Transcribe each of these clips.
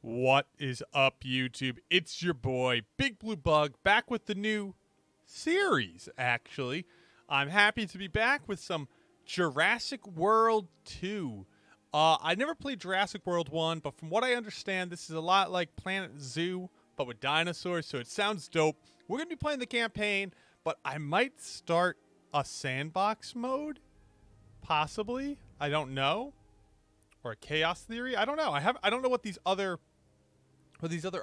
What is up, YouTube? It's your boy, Big Blue Bug, back with the new series, actually. I'm happy to be back with some Jurassic World 2. I never played Jurassic World 1, but from what I understand, this is a lot like Planet Zoo, but with dinosaurs, so it sounds dope. We're going to be playing the campaign, but I might start a sandbox mode, possibly. I don't know. Or a chaos theory. I don't know. I don't know what these other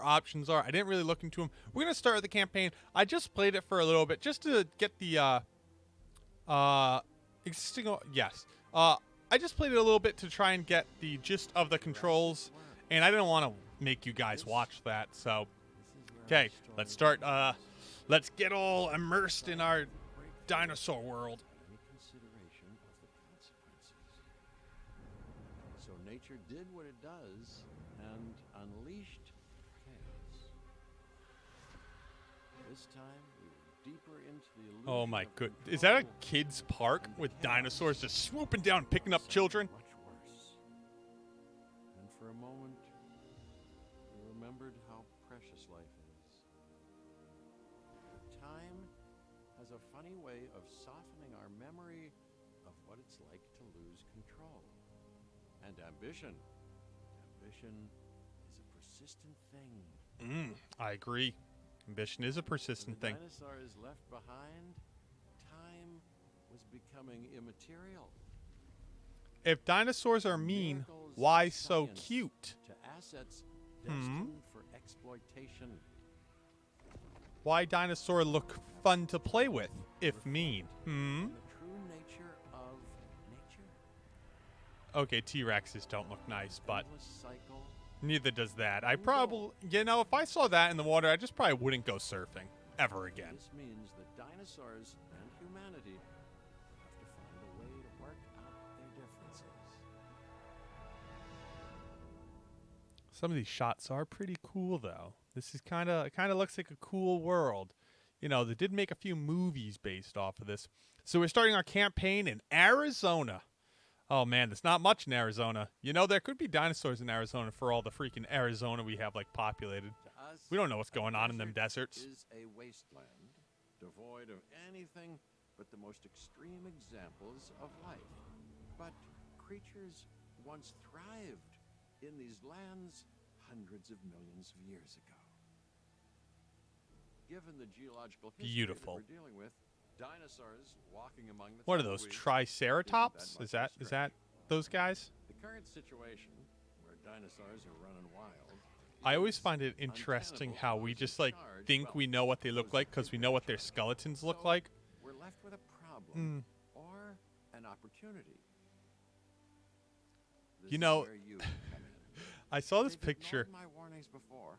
options are. I didn't really look into them. We're gonna start with the campaign. I just played it for a little bit just to get the existing. Yes. I just played it a little bit to try and get the gist of the controls, and I didn't want to make you guys watch that. So, okay, let's start. Let's get all immersed in our dinosaur world. So nature did what it does and unleashed chaos. This time we were deeper into the illusion. Oh my good. Is that a kid's park with dinosaurs just swooping down, picking up children? Much worse. And for a moment, we remembered how precious life is. But time has a funny way of softening our memory of what it's like to lose control. And ambition. Ambition is a persistent thing. I agree. Ambition is a persistent thing. When the dinosaurs left behind, time was becoming immaterial. If dinosaurs are mean, Miracles why of so science cute? To assets destined for exploitation. Why dinosaur look fun to play with, if mean? The true nature of nature. Okay, T-Rexes don't look nice, but Endless cycle. neither does that. I probably, if I saw that in the water, I just probably wouldn't go surfing ever again. This means that dinosaurs and humanity have to find a way to work out their differences. Some of these shots are pretty cool, though. This is kind of looks like a cool world. You know, they did make a few movies based off of this. So we're starting our campaign in Arizona. Oh man, there's not much in Arizona. You know, there could be dinosaurs in Arizona for all the freaking Arizona we have like populated. To us, We don't know what's a going on in them desert deserts. is a wasteland devoid of anything but the most extreme examples of life. But creatures once thrived in these lands hundreds of millions of years ago. Given the geological history Beautiful. that we're dealing with, dinosaurs walking among the What are those, tumbleweeds Triceratops? isn't Is that much of a that those guys? the current situation, where dinosaurs are running wild, I always is find it interesting untenable how for we those just in like charge. think Well, we know what they look those like in because we know what their charge. skeletons look So, like. We're left with a problem or an opportunity. This You is know, where you come in. I saw this They've picture. ignored my warnings before,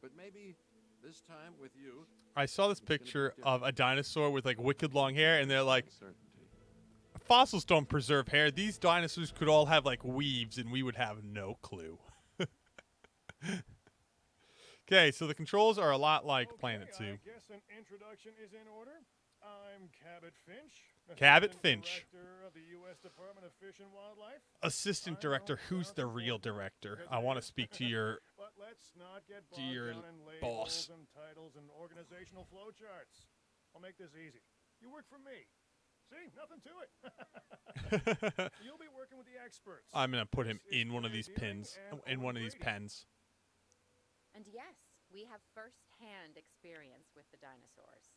but maybe this time with you. I saw this it's gonna be picture different. of a dinosaur with like wicked long hair, and they're like, Uncertainty. fossils don't preserve hair. These dinosaurs could all have like weaves, and we would have no clue. Okay, so the controls are a lot like Planet Zoo. I guess an introduction is in order. I'm Cabot Finch. Cabot Assistant Finch. Director of the U.S. Department of Fish and Wildlife. Assistant director, who's the real director? I want to speak to your. But let's not get To bogged your down in labels boss. and titles and organizational flowcharts. I'll make this easy. You work for me. See, nothing to it. You'll be working with the experts. I'm gonna put him This is in one of these clear dealing pins, and in one of these overbreeding. pens. And yes, we have first-hand experience with the dinosaurs.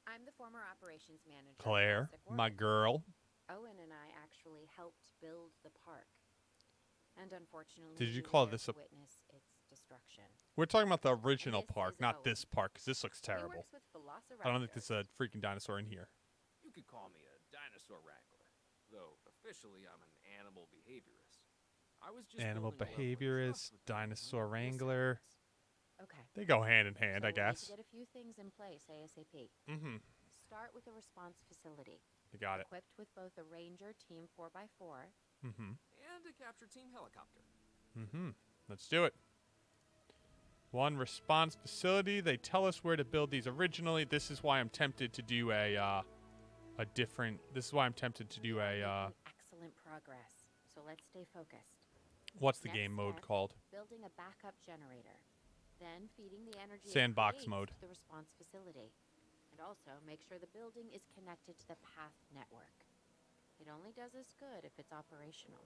I'm the former operations manager. of Claire, Jurassic my World. girl. Owen and I actually helped build the park. And unfortunately, Did you we were call there this to a- witness its destruction. We're talking about the original this park, is not Owen. this park, because this looks He terrible. works with I don't think there's velociraptors. a freaking dinosaur in here. You could call me a dinosaur wrangler, though officially I'm an animal behaviorist. I was just Animal building a level of behaviorist, trust with them. dinosaur Yes, wrangler. Okay. They go hand in hand, I So we'll need guess. to get a few things in place ASAP. Mm-hmm. Start with a response facility. You got it. Equipped with both a Ranger Team 4x4 Mm-hmm. And a capture team helicopter. Mm-hmm. Let's do it. One response facility. They tell us where to build these originally. This is why I'm tempted to do a different. This is why I'm tempted to do We're a. making excellent progress. So let's stay focused. What's the Next game mode step, called? building a backup generator. Then feeding the energy it Sandbox creates mode. to the response facility. And also make sure the building is connected to the path network. It only does as good if it's operational.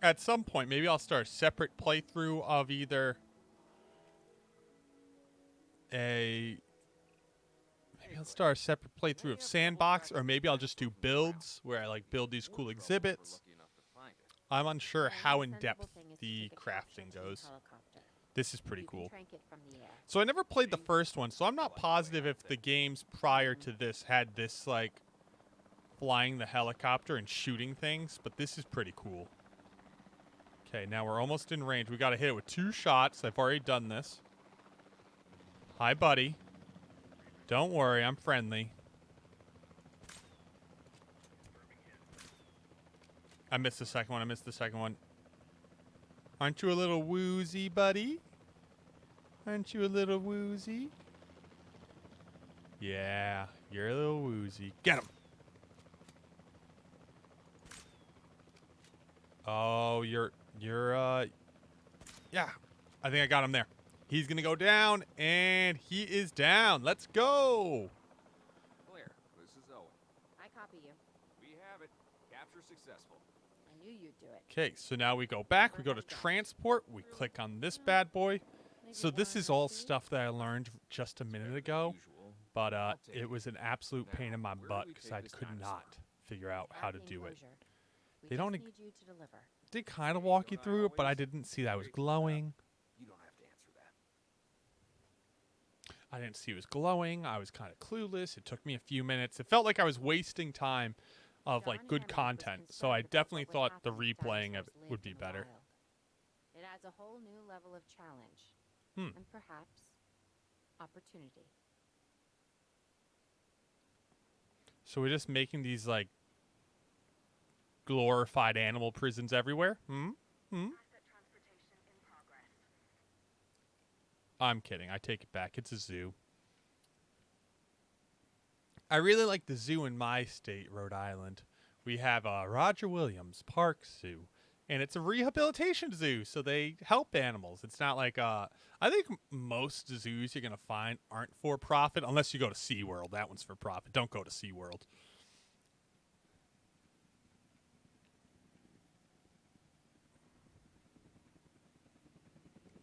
At some point, maybe I'll start a separate playthrough of either maybe I'll start a separate playthrough of Sandbox, or maybe I'll just do builds where I like build these cool exhibits. I'm unsure Then how the in sensible depth thing is to the take a capture crafting team goes. helicopter. This is pretty You can cool. trank it from the air. So I never played the first one, so I'm not positive if the games prior to this had this like flying the helicopter and shooting things, but this is pretty cool. Okay, now we're almost in range. We got to hit it with 2 shots. I've already done this. Hi, buddy. Don't worry, I'm friendly. I missed the second one. Aren't you a little woozy, buddy? Aren't you a little woozy? Yeah, you're a little woozy. Get him. Oh, you're yeah. I think I got him there. He's going to go down, and he is down. Let's go. Claire, this is Owen. I copy you. We have it. Capture successful. I knew you'd do it. Okay, so now we go back. We go to transport. We click on this bad boy. So this is all stuff that I learned just a minute ago, Usual. but I'll take it was an absolute pain in my Now, where do butt we because take I this could dinosaur? not figure out how to do it. We They just don't need you to deliver. They kind of walk you through it, but I didn't see that it was glowing. You don't have to answer that. I didn't see it was glowing. I was kind of clueless. It took me a few minutes. It felt like I was wasting time of like John good Hammond was content. So I concerned about definitely what would thought the happen if replaying of dinosaurs it would lived be in the better. wild. It adds a whole new level of challenge. And perhaps opportunity. So we're just making these like glorified animal prisons everywhere? I'm kidding. I take it back. It's a zoo. I really like the zoo in my state, Rhode Island. We have Roger Williams Park Zoo, and it's a rehabilitation zoo, so they help animals. It's not like I think most zoos you're gonna find aren't for profit, unless you go to SeaWorld. That one's for profit. Don't go to SeaWorld.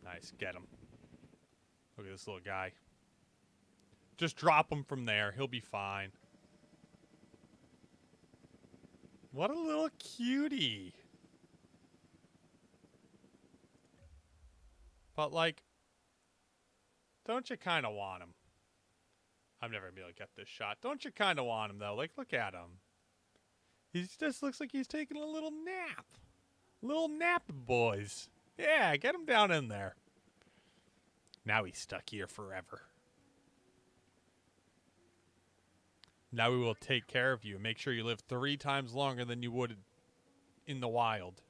Nice, get him. Look at this little guy. Just drop him from there. He'll be fine. What a little cutie. But, like, don't you kind of want him? I'm never going to be able to get this shot. Don't you kind of want him, though? Like, look at him. He just looks like he's taking a little nap. Little nap, boys. Yeah, get him down in there. Now he's stuck here forever. Now we will take care of you and make sure you live 3 times longer than you would in the wild.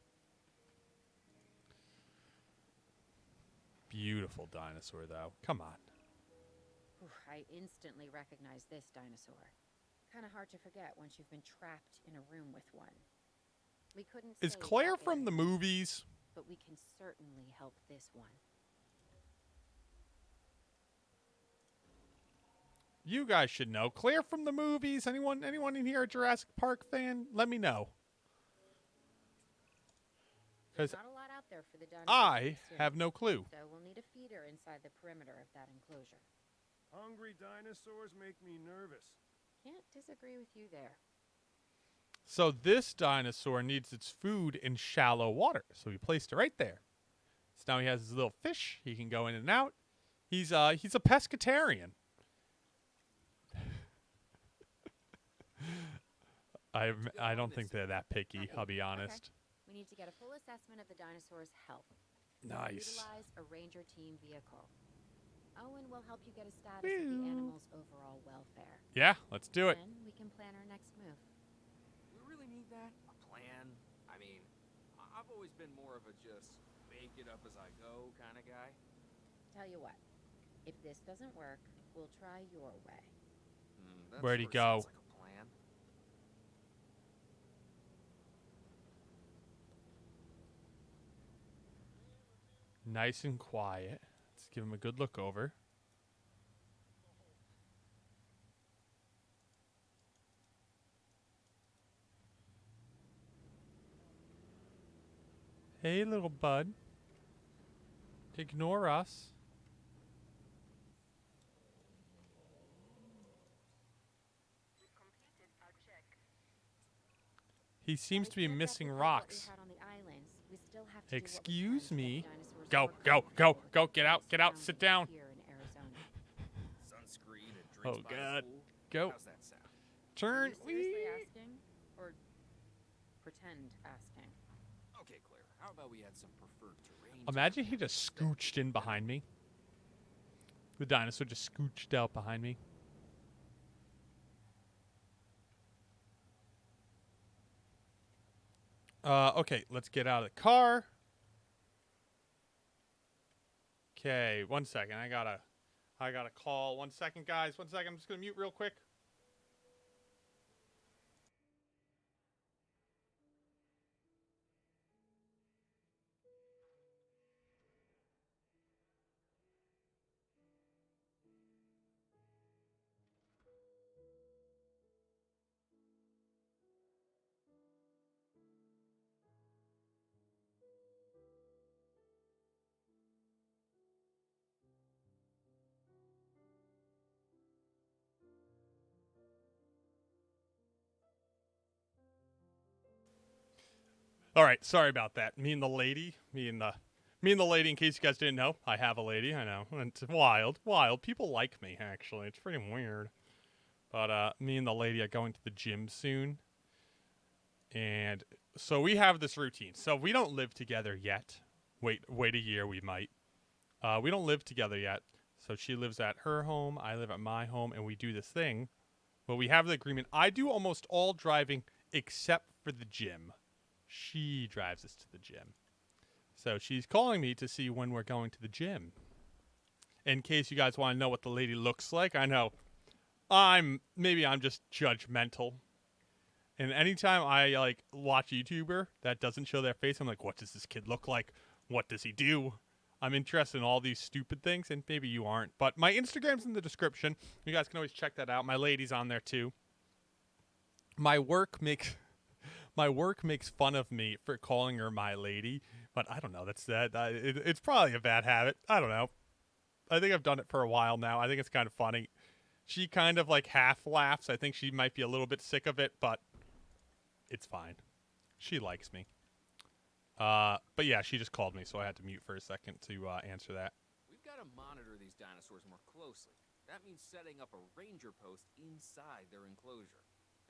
Beautiful dinosaur, though. Come on. I instantly recognize this dinosaur. Kind of hard to forget once you've been trapped in a room with one. We couldn't Is save Claire that from the area, movies? but we can certainly help this one. You guys should know. Claire from the movies? Anyone in here a Jurassic Park fan? Let me know. There's Because not a lot out there for the dinosaurs. I have no clue. So we'll need a feeder inside the perimeter of that enclosure. Hungry dinosaurs make me nervous. Can't disagree with you there. So this dinosaur needs its food in shallow water. So we placed it right there. So now he has his little fish. He can go in and out. He's a pescatarian. I don't think they're that picky, I'll be honest. Okay. We need to get a full assessment of the dinosaur's health. Nice. Utilize a ranger team vehicle. Owen will help you get a status of the animal's overall welfare. Yeah, let's do it. Then we can plan our next move. We really need that? A plan? I mean, I've always been more of a just make it up as I go kind of guy. Tell you what, if this doesn't work, we'll try your way. That Where'd he sort of go? sounds like a plan. Nice and quiet. Let's give him a good look over. Hey, little bud. Ignore us. He seems to be missing rocks. Excuse me. Go, go, go, go. Get out, get out. Sit down. Sunscreen and drinks Oh, by the God. pool. Go. How's that sound? Turn. Are you seriously asking? Or pretend asking? Okay, Claire. How about we add some preferred terrain? Imagine he just scooched in behind me. The dinosaur just scooched out behind me. Okay, let's get out of the car. Okay, 1 second. I gotta call. 1 second, guys. 1 second. I'm just gonna mute real quick. All right, sorry about that. Me and the lady, in case you guys didn't know, I have a lady. I know, it's wild. People like me, actually. It's pretty weird. But me and the lady are going to the gym soon, and so we have this routine. So we don't live together yet. Wait a year, we might. We don't live together yet. So she lives at her home, I live at my home, and we do this thing. But we have the agreement. I do almost all driving except for the gym. She drives us to the gym. So she's calling me to see when we're going to the gym. In case you guys want to know what the lady looks like, I know I'm just judgmental. And anytime I watch a YouTuber that doesn't show their face, I'm like, what does this kid look like? What does he do? I'm interested in all these stupid things, and maybe you aren't. But my Instagram's in the description. You guys can always check that out. My lady's on there too. My work makes fun of me for calling her my lady, but I don't know. It's probably a bad habit. I don't know. I think I've done it for a while now. I think it's kind of funny. She kind of half laughs. I think she might be a little bit sick of it, but it's fine. She likes me. But yeah, she just called me, so I had to mute for a second to answer that. We've got to monitor these dinosaurs more closely. That means setting up a ranger post inside their enclosure.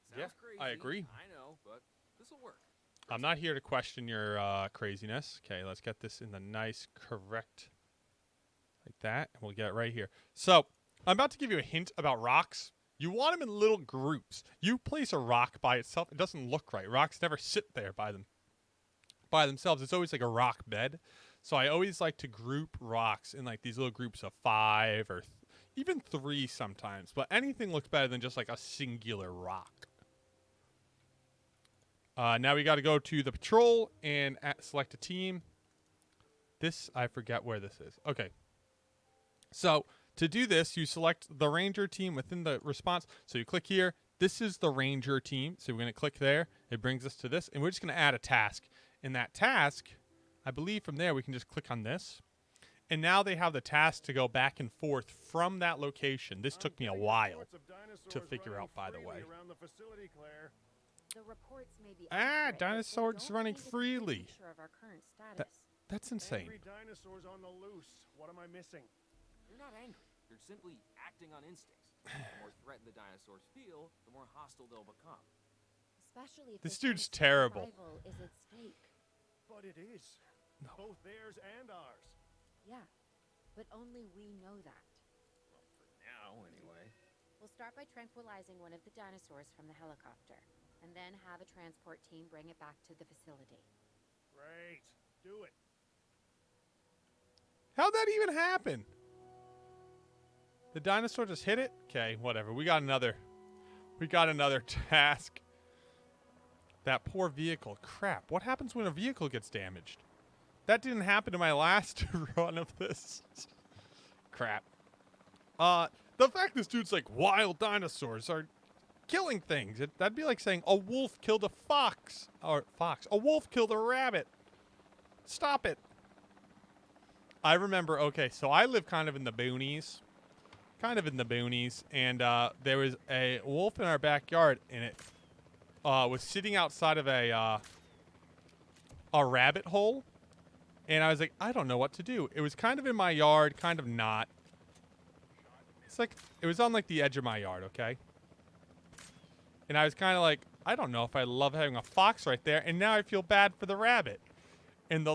It sounds crazy. I agree. I know, but this will work. I'm not here to question your craziness. Okay, let's get this in the nice, correct, like that, and we'll get it right here. So, I'm about to give you a hint about rocks. You want them in little groups. You place a rock by itself, it doesn't look right. Rocks never sit there by themselves. It's always like a rock bed. So I always like to group rocks in these little groups of 5 or even 3 sometimes. But anything looks better than just a singular rock. Now we got to go to the patrol and select a team. I forget where this is. Okay. So to do this, you select the ranger team within the response. So you click here. This is the ranger team. So we're going to click there. It brings us to this. And we're just going to add a task. In that task, I believe from there we can just click on this. And now they have the task to go back and forth from that location. This took me a while to figure out, by the way. The reports may be dinosaurs running freely. That's insane. Angry dinosaurs on the loose. What am I missing? They're not angry. They're simply acting on instincts. The more threatened the dinosaurs feel, the more hostile they'll become. Especially if This their dude's sense of terrible. survival is at stake. But it is. No. Both theirs and ours. Yeah, but only we know that. Well, for now, anyway. We'll start by tranquilizing one of the dinosaurs from the helicopter, and then have a transport team bring it back to the facility. Great. Do it. How'd that even happen? The dinosaur just hit it? Okay, whatever. We got another task. That poor vehicle. Crap. What happens when a vehicle gets damaged? That didn't happen in my last run of this. Crap. The fact this dude's like, wild dinosaurs are killing things. That'd be like saying a wolf killed a fox. Or fox. A wolf killed a rabbit. Stop it. I remember, okay, so I live kind of in the boonies. And there was a wolf in our backyard, and it was sitting outside of a rabbit hole. And I was like, I don't know what to do. It was kind of in my yard, kind of not. It's like, it was on like the edge of my yard, okay? And I was kind of like, I don't know if I love having a fox right there. And now I feel bad for the rabbit. And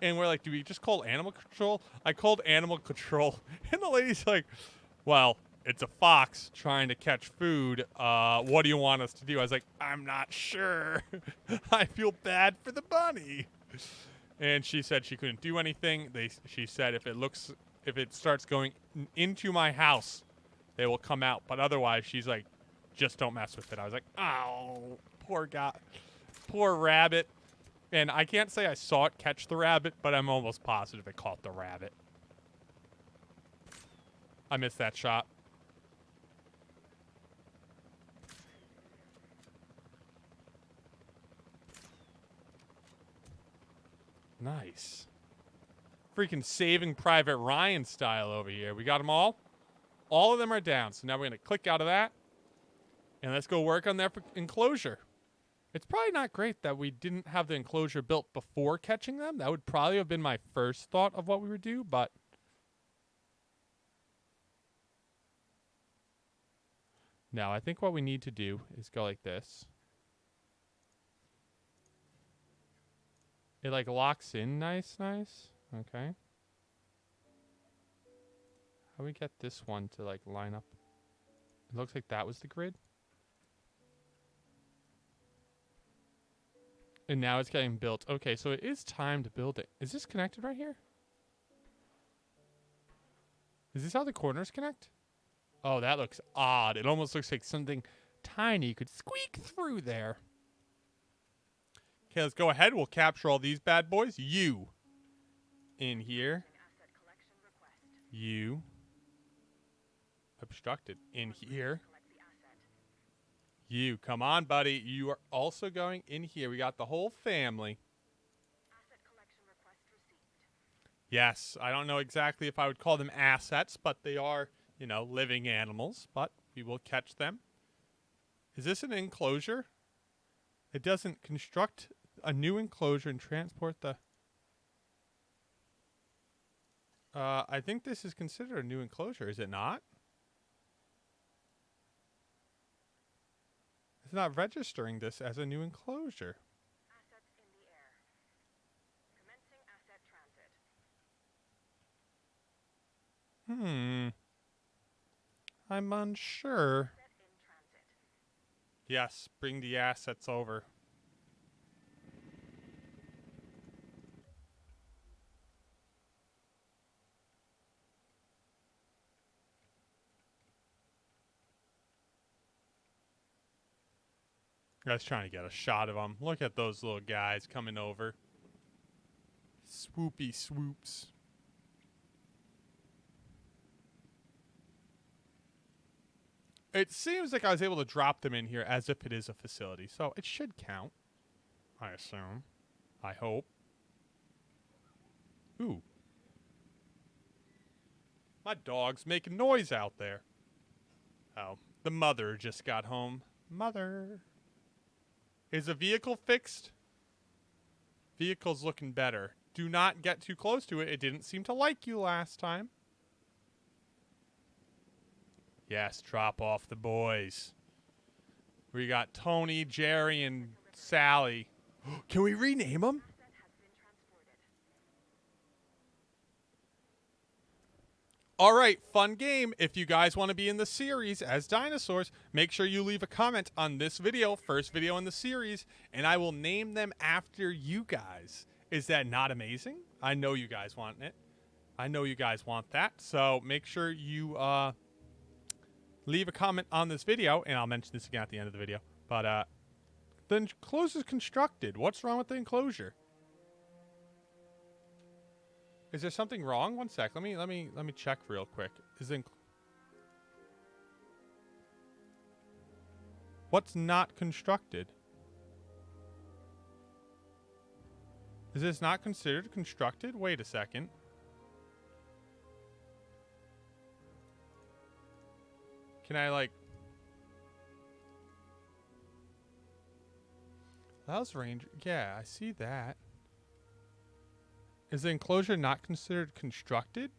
and we're like, do we just call animal control? I called animal control. And the lady's like, well, it's a fox trying to catch food. What do you want us to do? I was like, I'm not sure. I feel bad for the bunny. And she said she couldn't do anything. She said if it starts going into my house, they will come out. But otherwise, she's like, just don't mess with it. I was like, oh, poor guy, poor rabbit. And I can't say I saw it catch the rabbit, but I'm almost positive it caught the rabbit. I missed that shot. Nice. Freaking Saving Private Ryan style over here. We got them all. All of them are down. So now we're going to click out of that. And let's go work on their enclosure. It's probably not great that we didn't have the enclosure built before catching them. That would probably have been my first thought of what we would do, but... Now, I think what we need to do is go like this. It, like, locks in nice. Okay. How do we get this one to, like, line up? It looks like that was the grid. And now it's getting built. Okay, so it is time to build it. Is this connected right here? Is this how the corners connect? Oh, that looks odd. It almost looks like something tiny could squeak through there. Okay, let's go ahead. We'll capture all these bad boys. You. In here. You. Obstructed. In here. You. Come on, buddy. You are also going in here. We got the whole family. Yes, I don't know exactly if I would call them assets, but they are, you know, living animals. But we will catch them. Is this an enclosure? It doesn't construct a new enclosure and transport the... I think this is considered a new enclosure, is it not? It's not registering this as a new enclosure. Assets in the air. Commencing asset transit. I'm unsure. Asset in transit. Yes, bring the assets over. I was trying to get a shot of them. Look at those little guys coming over. Swoopy swoops. It seems like I was able to drop them in here as if it is a facility. So it should count. I assume. I hope. Ooh. My dog's making noise out there. Oh, the mother just got home. Mother. Is the vehicle fixed? Vehicle's looking better. Do not get too close to it. It didn't seem to like you last time. Yes, drop off the boys. We got Tony, Jerry, and Sally. Can we rename them? All right, fun game. If you guys want to be in the series as dinosaurs, make sure you leave a comment on this video, first video in the series, and I will name them after you guys. Is that not amazing? I know you guys want it. I know you guys want that. So make sure you leave a comment on this video, and I'll mention this again at the end of the video. But the enclosure is constructed. What's wrong with the enclosure? Is there something wrong? One sec. Let me check real quick. What's not constructed? Is this not considered constructed? Wait a second. Can I like... Allows range... Yeah, I see that. Is the enclosure not considered constructed?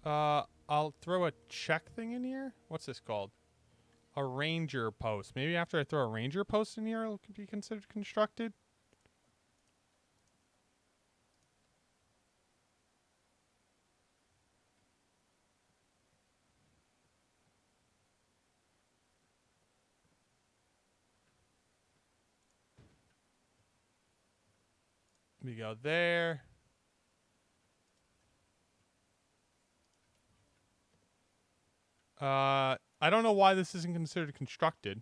I'll throw a check thing in here. What's this called? A ranger post. Maybe after I throw a ranger post in here, it'll be considered constructed. We go there. I don't know why this isn't considered constructed.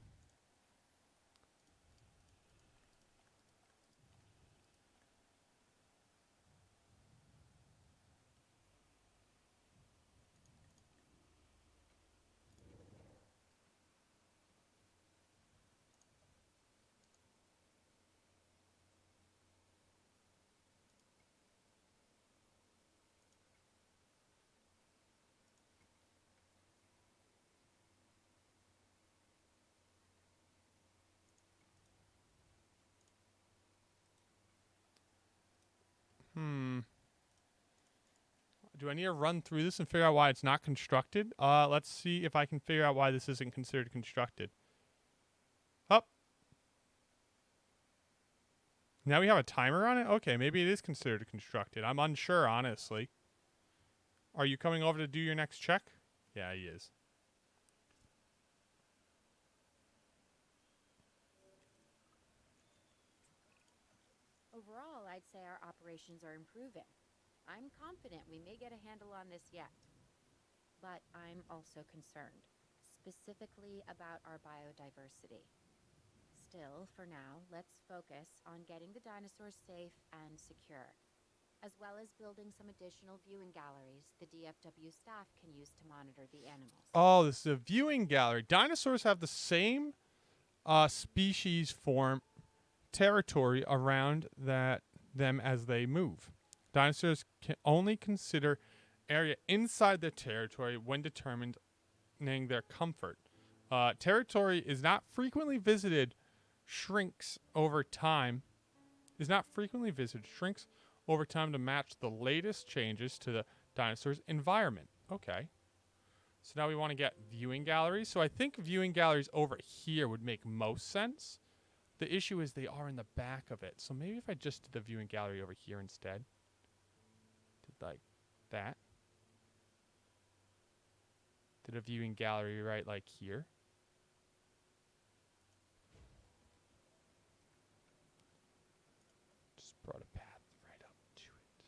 Do I need to run through this and figure out why it's not constructed? Let's see if I can figure out why this isn't considered constructed. Up. Now we have a timer on it? Okay, maybe it is considered constructed. I'm unsure, honestly. Are you coming over to do your next check? Yeah, he is. Overall, I'd say our operations are improving. I'm confident we may get a handle on this yet. But I'm also concerned, specifically about our biodiversity. Still, for now, let's focus on getting the dinosaurs safe and secure, as well as building some additional viewing galleries the DFW staff can use to monitor the animals. Oh, this is a viewing gallery. Dinosaurs have the same species form territory around them as they move. Dinosaurs can only consider area inside their territory when determining their comfort. Territory is not frequently visited, shrinks over time. Shrinks over time to match the latest changes to the dinosaur's environment. Okay. So now we want to get viewing galleries. So I think viewing galleries over here would make most sense. The issue is they are in the back of it. So maybe if I just did the viewing gallery over here instead. Did like that. Did a viewing gallery right like here. Just brought a path right up to it.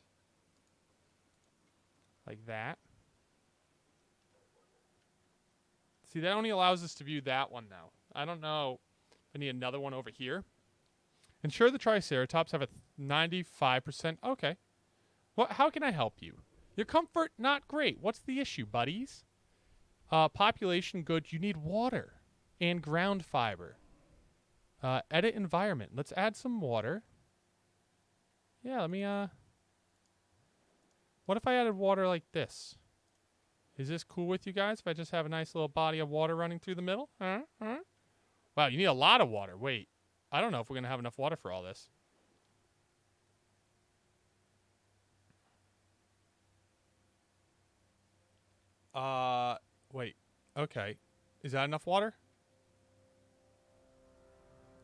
Like that. See, that only allows us to view that one now. I don't know if I need another one over here. Ensure the Triceratops have a 95%. Okay. How can I help you? Your comfort, not great. What's the issue, buddies? Population good. You need water and ground fiber. Edit environment. Let's add some water. Yeah, let me, what if I added water like this? Is this cool with you guys if I just have a nice little body of water running through the middle? Wow, you need a lot of water. Wait, I don't know if we're going to have enough water for all this. Wait. Okay. Is that enough water?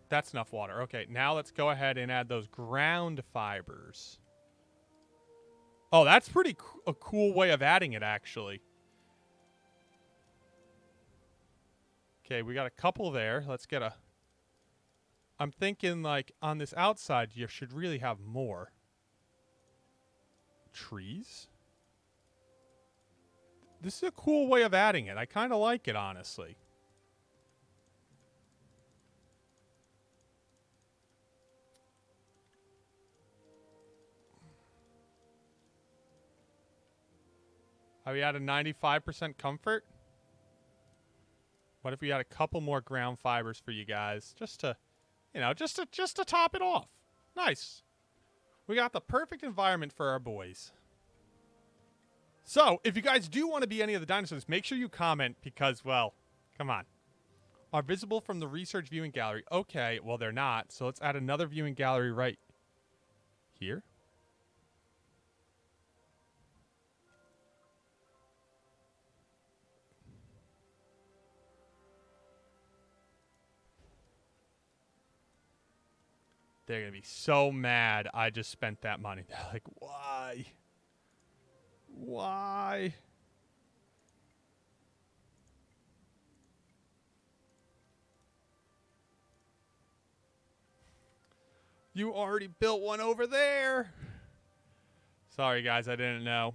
That's enough water. Okay, now let's go ahead and add those ground fibers. Oh, that's pretty a cool way of adding it, actually. Okay, we got a couple there. Let's get a... I'm thinking, like, on this outside, you should really have more. Trees? This is a cool way of adding it. I kind of like it, honestly. Are we at a 95% comfort? What if we had a couple more ground fibers for you guys, just to, just to top it off? Nice. We got the perfect environment for our boys. So, if you guys do want to be any of the dinosaurs, make sure you comment because, well, come on. Are visible from the research viewing gallery. Okay, well, they're not. So let's add another viewing gallery right here. They're going to be so mad I just spent that money. They're like, why? Why? You already built one over there. Sorry, guys, I didn't know.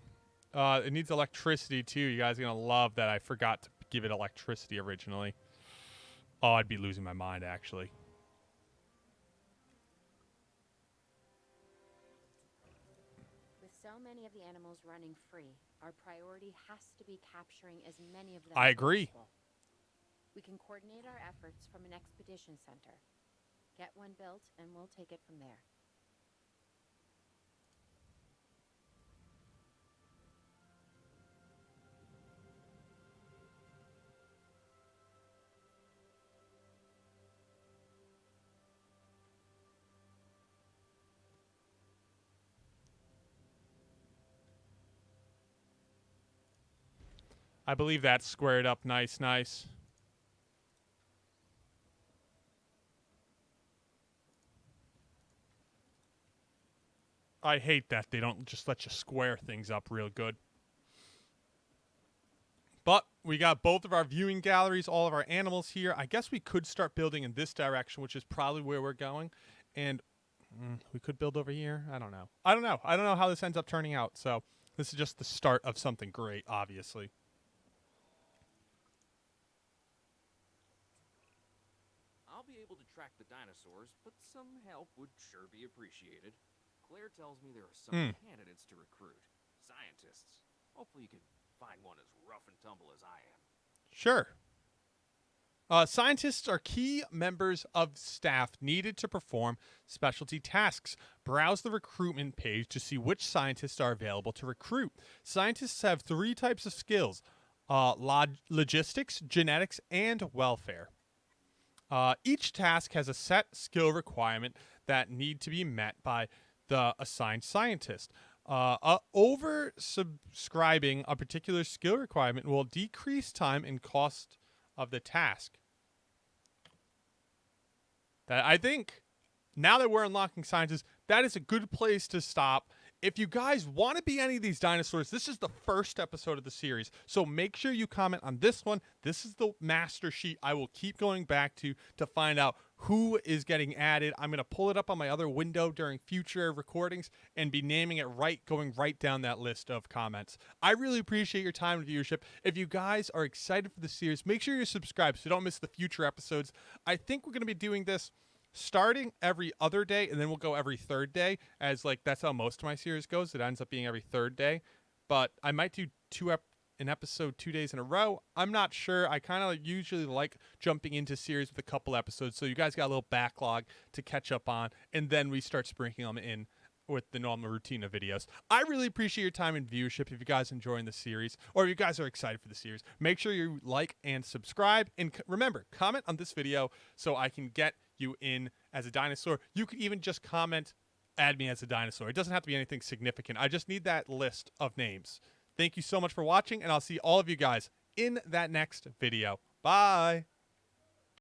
It needs electricity, too. You guys are going to love that I forgot to give it electricity originally. Oh, I'd be losing my mind, actually. With so many of the animals running free, our priority has to be capturing as many of them I as agree. possible. We can coordinate our efforts from an expedition center. Get one built, and we'll take it from there. I believe that's squared up nice. I hate that they don't just let you square things up real good. But we got both of our viewing galleries, all of our animals here. I guess we could start building in this direction, which is probably where we're going. And we could build over here. I don't know. I don't know how this ends up turning out. So this is just the start of something great, obviously. I'll be able to track the dinosaurs, but some help would sure be appreciated. Claire tells me there are some candidates to recruit. Scientists. Hopefully you can find one as rough and tumble as I am. Sure. Scientists are key members of staff needed to perform specialty tasks. Browse the recruitment page to see which scientists are available to recruit. Scientists have 3 types of skills: logistics, genetics, and welfare. Each task has a set skill requirement that need to be met by the assigned scientist. Oversubscribing a particular skill requirement will decrease time and cost of the task. That, I think, now that we're unlocking scientists, that is a good place to stop. If you guys want to be any of these dinosaurs, this is the first episode of the series. So make sure you comment on this one. This is the master sheet I will keep going back to find out who is getting added. I'm going to pull it up on my other window during future recordings and be naming it going right down that list of comments. I really appreciate your time and viewership. If you guys are excited for the series, make sure you're subscribed so you don't miss the future episodes. I think we're going to be doing this starting every other day, and then we'll go every third day, as like that's how most of my series goes. It ends up being every third day, but I might do an episode 2 days in a row. I'm not sure. I kind of usually like jumping into series with a couple episodes, so you guys got a little backlog to catch up on, and then we start sprinkling them in with the normal routine of videos. I really appreciate your time and viewership. If you guys are enjoying the series, or if you guys are excited for the series, make sure you like and subscribe, and remember, comment on this video so I can get you in as a dinosaur. You could even just comment, add me as a dinosaur. It doesn't have to be anything significant. I just need that list of names. Thank you so much for watching, and I'll see all of you guys in that next video. Bye.